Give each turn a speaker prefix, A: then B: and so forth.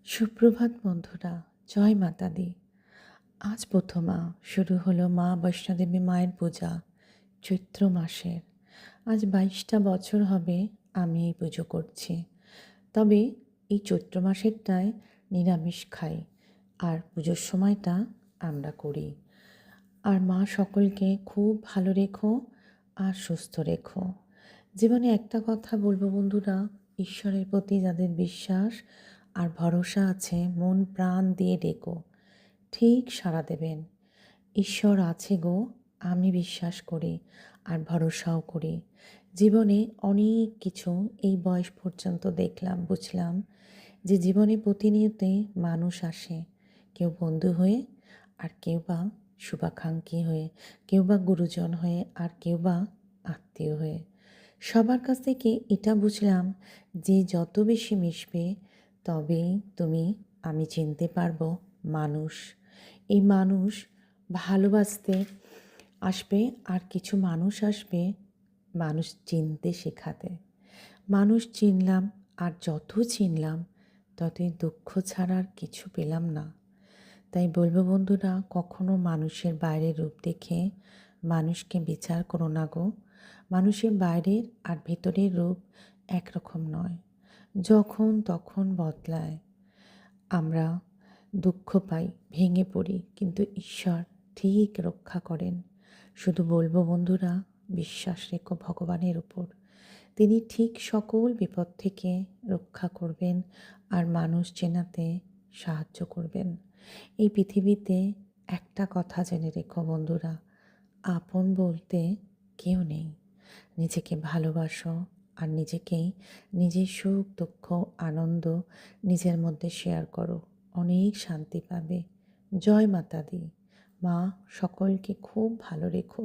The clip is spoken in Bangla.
A: সুপ্রভাত বন্ধুরা, জয় মাতা দি। আজ প্রথমা শুরু হলো মা বৈষ্ণোদেবী মায়ের পূজা চৈত্র মাসের। আজ 22টা বছর হবে আমি এই পুজো করছি। তবে এই চৈত্র মাসেরটায় নিরামিষ খাই, আর পুজোর সময়টা আমরা করি। আর মা সকলকে খুব ভালো রেখো আর সুস্থ রেখো। জীবনে একটা কথা বলবো বন্ধুরা, ঈশ্বরের প্রতি যাদের বিশ্বাস আর ভরসা আছে, মন প্রাণ দিয়ে ডেকো, ঠিক সাড়া দেবেন। ঈশ্বর আছে গো, আমি বিশ্বাস করি আর ভরসাও করি। জীবনে অনেক কিছু এই বয়স পর্যন্ত দেখলাম, বুঝলাম যে জীবনে প্রতিনিয়তই মানুষ আসে, কেউ বন্ধু হয়ে, আর কেউ বা শুভাকাঙ্ক্ষী হয়ে, কেউ বা গুরুজন হয়ে, আর কেউ বা আত্মীয় হয়ে। সবার কাছ থেকে এটা বুঝলাম যে যত বেশি মিশবে তবেই আমি চিনতে পারবো মানুষ। এই মানুষ ভালোবাসতে আসবে, আর কিছু মানুষ আসবে মানুষ চিনতে শেখাতে। মানুষ চিনলাম, আর যত চিনলাম ততই দুঃখ ছাড়া আর কিছু পেলাম না। তাই বলবো বন্ধুরা, কখনো মানুষের বাইরের রূপ দেখে মানুষকে বিচার করো না গো। মানুষের বাইরের আর ভেতরের রূপ একরকম নয়, যখন তখন বদলায়। আমরা দুঃখ পাই, ভেঙে পড়ি, কিন্তু ঈশ্বর ঠিক রক্ষা করেন। শুধু বলবো বন্ধুরা, বিশ্বাস রেখো ভগবানের উপর। তিনি ঠিক সকল বিপদ থেকে রক্ষা করবেন আর মানুষ চেনাতে সাহায্য করবেন। এই পৃথিবীতে একটা কথা জেনে রেখো বন্ধুরা, আপন বলতে কেউ নেই। নিজেকে ভালোবাসো, আর নিজের সুখ দুঃখ আনন্দ নিজের মধ্যে শেয়ার করো, অনেক শান্তি পাবে। জয় মাতা দি। মা সকলকে খুব ভালো রেখো।